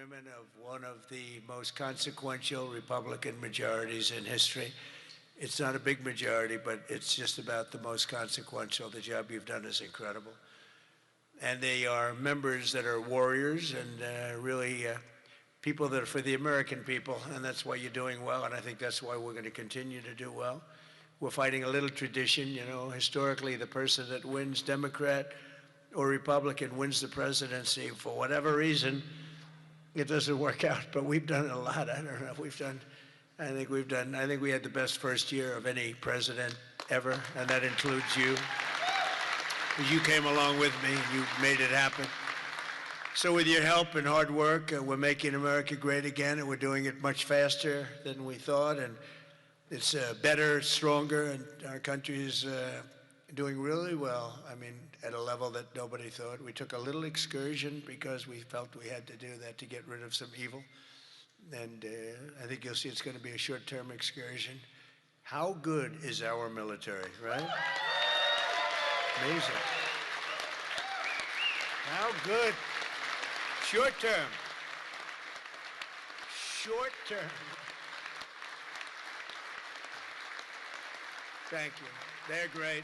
women of one of the most consequential Republican majorities in history. It's not a big majority, but it's just about the most consequential. The job you've done is incredible. And they are members that are warriors and really people that are for the American people, and that's why you're doing well, and I think that's why we're going to continue to do well. We're fighting a little tradition, you know, historically the person that wins, Democrat or Republican, wins the presidency. For whatever reason, it doesn't work out, but we've done a lot. I don't know, I think we had the best first year of any president ever, and that includes you. You came along with me, and you made it happen. So with your help and hard work, we're making America great again, and we're doing it much faster than we thought, and it's better, stronger, and our country is doing really well. I mean, at a level that nobody thought. We took a little excursion because we felt we had to do that to get rid of some evil. And I think you'll see it's going to be a short-term excursion. How good is our military, right? Amazing. How good. Short-term. Short-term. Thank you. They're great.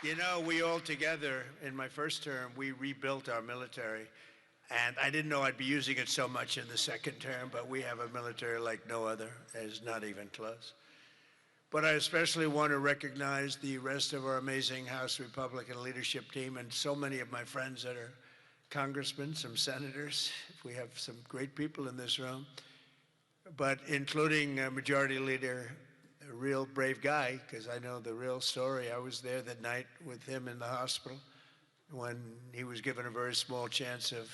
You know, we all together, in my first term, we rebuilt our military. And I didn't know I'd be using it so much in the second term, but we have a military like no other. It's not even close. But I especially want to recognize the rest of our amazing House Republican leadership team and so many of my friends that are congressmen, some senators. We have some great people in this room, but including Majority Leader, a real brave guy, because I know the real story. I was there that night with him in the hospital when he was given a very small chance of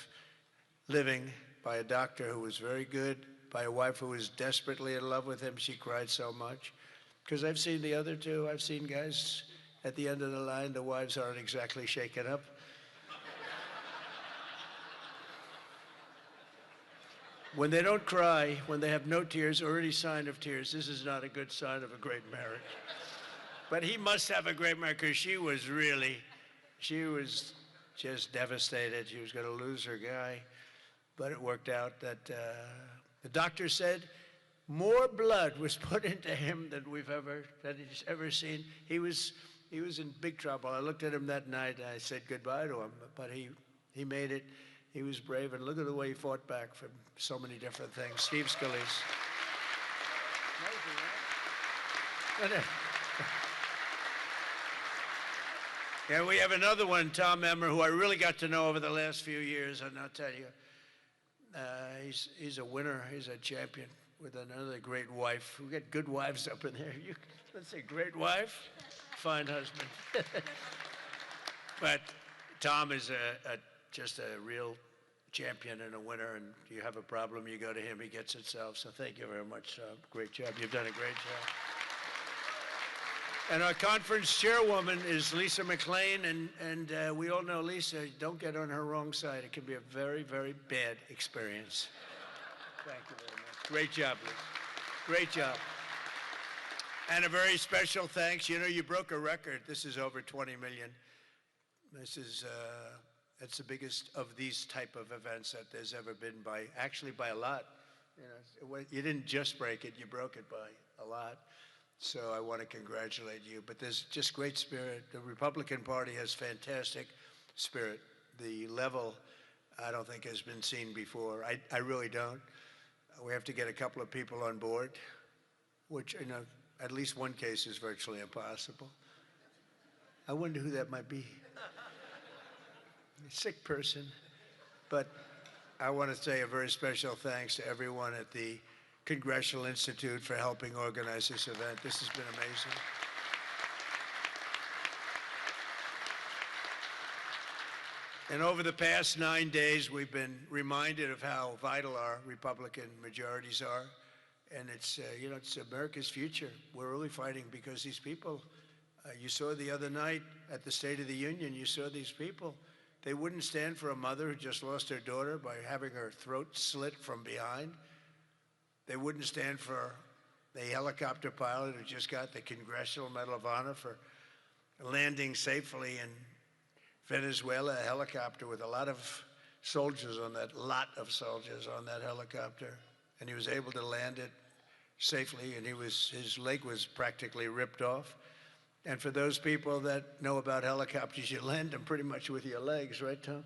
living by a doctor who was very good, by a wife who was desperately in love with him. She cried so much. Because I've seen the other two. I've seen guys at the end of the line, the wives aren't exactly shaken up. When they don't cry, when they have no tears or any sign of tears, this is not a good sign of a great marriage. But he must have a great marriage, because she was just devastated. She was going to lose her guy. But it worked out that the doctor said more blood was put into him than he's ever seen. He was in big trouble. I looked at him that night and I said goodbye to him, but he made it. He was brave, and look at the way he fought back from so many different things. Steve Scalise. And we have another one, Tom Emmer, who I really got to know over the last few years, and I'll tell you, he's a winner. He's a champion with another great wife. We got good wives up in there. Let's say great wife, fine husband. But Tom is just a real champion and a winner, and you have a problem, you go to him, he gets it solved. So thank you very much, Tom. Great job. You've done a great job. And our conference chairwoman is Lisa McLean, and we all know Lisa. Don't get on her wrong side. It can be a very, very bad experience. Thank you very much. Great job, Lisa. Great job. And a very special thanks. You know, you broke a record. This is over 20 million. That's the biggest of these type of events that there's ever been by a lot. You know, you didn't just break it, you broke it by a lot. So I want to congratulate you. But there's just great spirit. The Republican Party has fantastic spirit. The level, I don't think, has been seen before. I really don't. We have to get a couple of people on board, which, you know, at least one case is virtually impossible. I wonder who that might be. A sick person. But I want to say a very special thanks to everyone at the Congressional Institute for helping organize this event. This has been amazing. And over the past 9 days, we've been reminded of how vital our Republican majorities are. And it's, you know, it's America's future. We're really fighting because these people, you saw the other night at the State of the Union, you saw these people. They wouldn't stand for a mother who just lost her daughter by having her throat slit from behind. They wouldn't stand for the helicopter pilot who just got the Congressional Medal of Honor for landing safely in Venezuela, a helicopter with a lot of soldiers on that, lot of soldiers on that helicopter. And he was able to land it safely, and his leg was practically ripped off. And for those people that know about helicopters, you land them pretty much with your legs, right, Tom?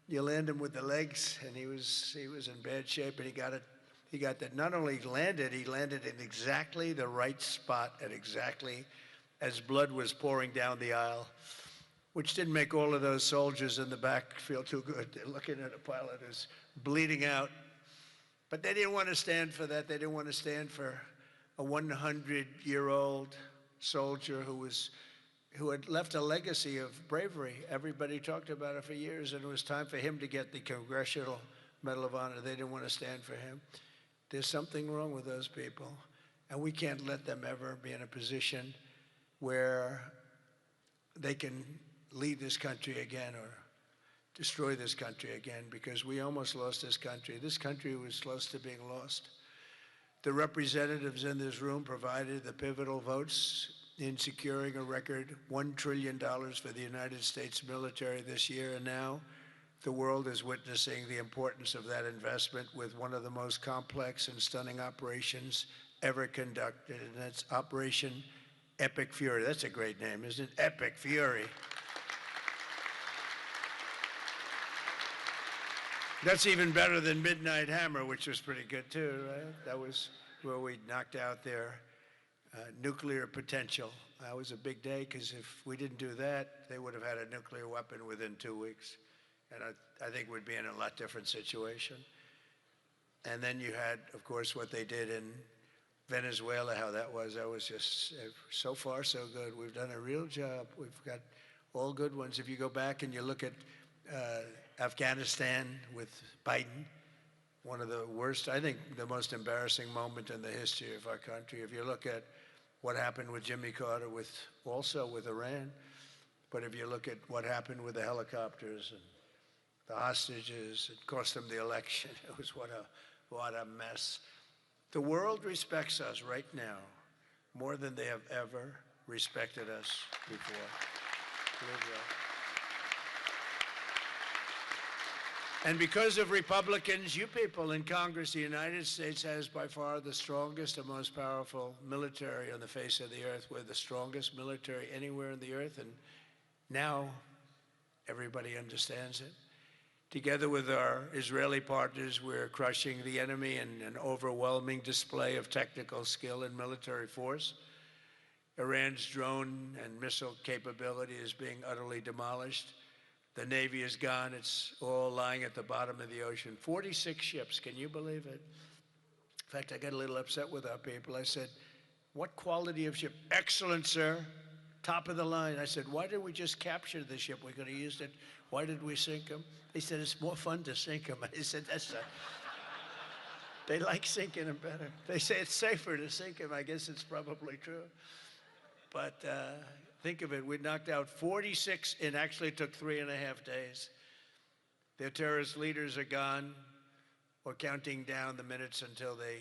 You land him with the legs, and he was in bad shape, and he got it. He got that. Not only landed, he landed in exactly the right spot at exactly as blood was pouring down the aisle, which didn't make all of those soldiers in the back feel too good. They're looking at a pilot who's bleeding out. But they didn't want to stand for that. They didn't want to stand for a 100-year-old soldier who had left a legacy of bravery. Everybody talked about it for years, and it was time for him to get the Congressional Medal of Honor. They didn't want to stand for him. There's something wrong with those people, and we can't let them ever be in a position where they can lead this country again or destroy this country again, because we almost lost this country. This country was close to being lost. The representatives in this room provided the pivotal votes in securing a record $1 trillion for the United States military this year, and now the world is witnessing the importance of that investment with one of the most complex and stunning operations ever conducted, and that's Operation Epic Fury. That's a great name, isn't it? Epic Fury. That's even better than Midnight Hammer, which was pretty good too, right? That was where we knocked out their nuclear potential. That was a big day, because if we didn't do that, they would have had a nuclear weapon within 2 weeks. And I think we'd be in a lot different situation. And then you had, of course, what they did in Venezuela, how that was just so far so good. We've done a real job. We've got all good ones. If you go back and you look at Afghanistan with Biden, one of the worst, I think the most embarrassing moment in the history of our country. If you look at what happened with Jimmy Carter, also with Iran, but if you look at what happened with the helicopters and the hostages, it cost them the election. It was what a mess. The world respects us right now more than they have ever respected us before. And because of Republicans, you people in Congress, the United States has by far the strongest and most powerful military on the face of the earth. We're the strongest military anywhere on the earth, and now everybody understands it. Together with our Israeli partners, we're crushing the enemy in an overwhelming display of technical skill and military force. Iran's drone and missile capability is being utterly demolished. The Navy is gone. It's all lying at the bottom of the ocean. 46 ships, can you believe it? In fact, I got a little upset with our people. I said, what quality of ship? Excellent, sir. Top of the line. I said, why did we just capture the ship? We could have used it. Why did we sink them? They said, it's more fun to sink them. I said, they like sinking them better. They say it's safer to sink them. I guess it's probably true. But think of it, we knocked out 46, and actually took 3.5 days. Their terrorist leaders are gone. We're counting down the minutes until they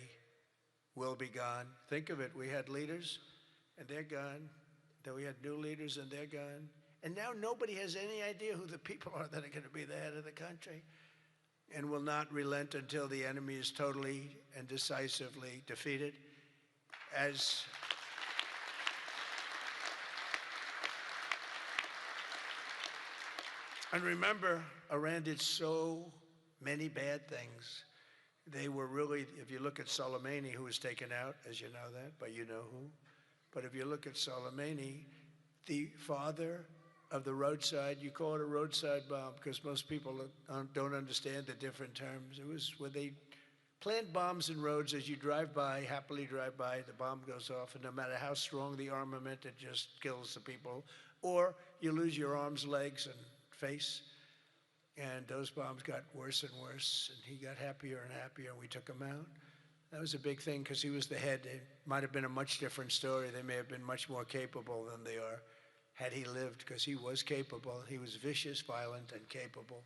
will be gone. Think of it, we had leaders, and they're gone. Then we had new leaders, and they're gone. And now nobody has any idea who the people are that are going to be the head of the country, and will not relent until the enemy is totally and decisively defeated. And remember, Iran did so many bad things. They were really, if you look at Soleimani, who was taken out, as you know that, but you know who. But if you look at Soleimani, the father of the roadside, you call it a roadside bomb because most people don't understand the different terms. It was where they plant bombs in roads. As you drive by, happily drive by, the bomb goes off, and no matter how strong the armament, it just kills the people. Or you lose your arms, legs, and face. And those bombs got worse and worse, and he got happier and happier, and we took him out. That was a big thing because he was the head. It might have been a much different story. They may have been much more capable than they are had he lived, because he was capable. He was vicious, violent, and capable.